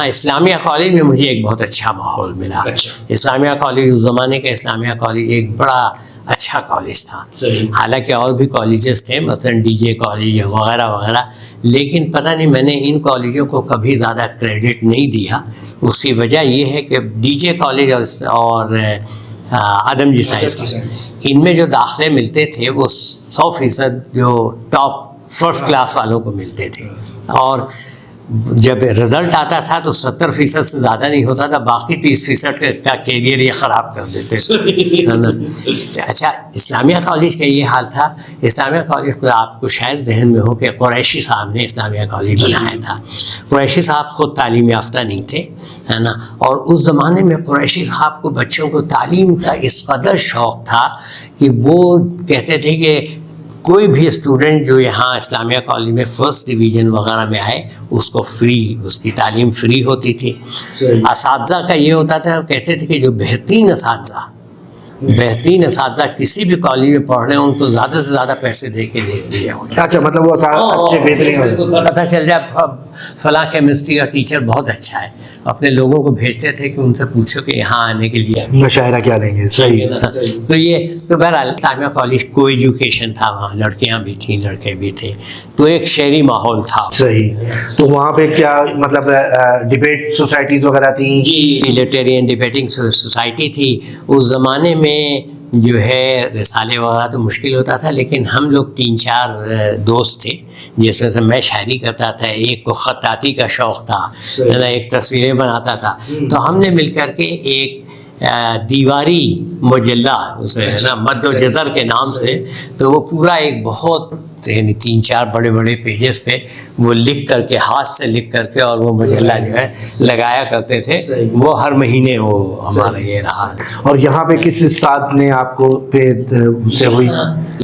اسلامیہ college میں مجھے ایک بہت اچھا ماحول ملا. اسلامیہ کالج اس زمانے کا اسلامیہ کالج ایک بڑا اچھا کالج تھا. حالانکہ اور بھی کالجز تھے، مثلاً ڈی جے کالج وغیرہ وغیرہ، لیکن پتہ نہیں میں نے ان کالجوں کو کبھی زیادہ کریڈٹ نہیں دیا. اس کی وجہ یہ ہے کہ ڈی جے کالج اور آدم جی سائنس کالج، ان میں جو داخلے ملتے تھے وہ 100% جو ٹاپ فرسٹ کلاس والوں کو ملتے تھے، اور جب رزلٹ آتا تھا تو 70% سے زیادہ نہیں ہوتا تھا، باقی 30% کا کیریئر یہ خراب کر دیتے تھے. اچھا، اسلامیہ کالج کا یہ حال تھا. اسلامیہ کالج کو آپ کو شاید ذہن میں ہو کہ قریشی صاحب نے اسلامیہ کالج بنایا تھا. قریشی صاحب خود تعلیم یافتہ نہیں تھے، ہے نا، اور اس زمانے میں قریشی صاحب کو بچوں کو تعلیم کا اس قدر شوق تھا کہ وہ کہتے تھے کہ کوئی بھی اسٹوڈنٹ جو یہاں اسلامیہ کالج میں فرسٹ ڈویژن وغیرہ میں آئے اس کو فری، اس کی تعلیم فری ہوتی تھی. اساتذہ کا یہ ہوتا تھا، کہتے تھے کہ جو بہترین اساتذہ کسی بھی کالج میں پڑھ رہے ہیں ان کو زیادہ سے زیادہ پیسے دے کے دے دیا. اچھا، مطلب وہ اچھے بہترین پتہ چل جائے فلاں کیمسٹری کا ٹیچر بہت اچھا ہے، اپنے لوگوں کو بھیجتے تھے کہ ان سے پوچھو کہ یہاں آنے کے لیے مشاعرہ کیا دیں گے. صحیح. تو بہرحال اسلامیہ کالج کو ایجوکیشن تھا، وہاں لڑکیاں بھی تھیں لڑکے بھی تھے، تو ایک شہری ماحول تھا. صحیح. تو وہاں پہ کیا مطلب ڈبیٹ سوسائٹیز وغیرہ تھیں؟ لٹریین ڈبیٹنگ سوسائٹی تھی. اس زمانے میں جو ہے رسالے وغیرہ تو مشکل ہوتا تھا، لیکن ہم لوگ 3-4 دوست تھے جس میں سے میں شاعری کرتا تھا، ایک کو خطاطی کا شوق تھا، ایک تصویریں بناتا تھا. تو ہم نے مل کر کے ایک دیواری مجلہ اسے ہے نا مد و جزر کے نام سے، تو وہ پورا ایک بہت یعنی 3-4 بڑے بڑے پیجز پہ وہ لکھ کر کے، ہاتھ سے لکھ کر کے، اور وہ مجلہ جو ہے لگایا کرتے تھے. وہ ہر مہینے وہ ہمارا یہ رہا. اور یہاں پہ کس استاد نے آپ کو پہ سے ہوئی؟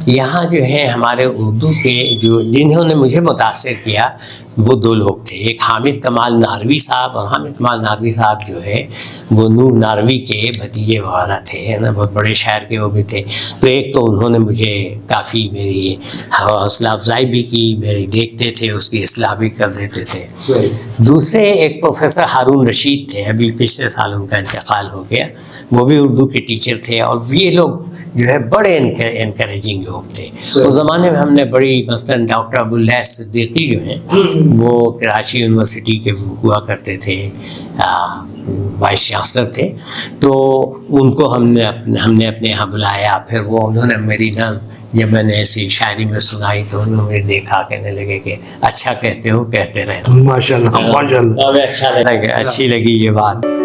یہاں جو ہے ہمارے اردو کے جو جنہوں نے مجھے متاثر کیا وہ 2 لوگ تھے. ایک حامد کمال ناروی صاحب، اور حامد کمال ناروی صاحب جو ہے وہ نور ناروی کے بھتیجے وغیرہ تھے، ہے نا، بہت بڑے شاعر کے وہ بھی تھے. تو ایک تو انہوں نے مجھے کافی میری حوصلہ افزائی بھی کی، میری دیکھتے تھے، اس کی اصلاح بھی کر دیتے تھے. دوسرے ایک پروفیسر ہارون رشید تھے، ابھی پچھلے سال ان کا انتقال ہو گیا، وہ بھی اردو کے ٹیچر تھے. اور یہ لوگ جو ہے بڑے انکریجنگ لوگ تھے. اس زمانے میں ہم نے بڑی مثلاً ڈاکٹر ابواللہ صدیقی جو ہیں وہ کراچی یونیورسٹی کے ہوا کرتے تھے، وائس چانسلر تھے. تو ان کو ہم نے اپنے یہاں بلایا. پھر وہ انہوں نے میری نظم جب میں نے ایسی شاعری میں سنائی تو انہوں نے دیکھا، کہنے لگے کہ اچھا کہتے ہو، کہتے رہے. ماشاء اللہ، ماشاء اللہ. اچھی لگی یہ بات.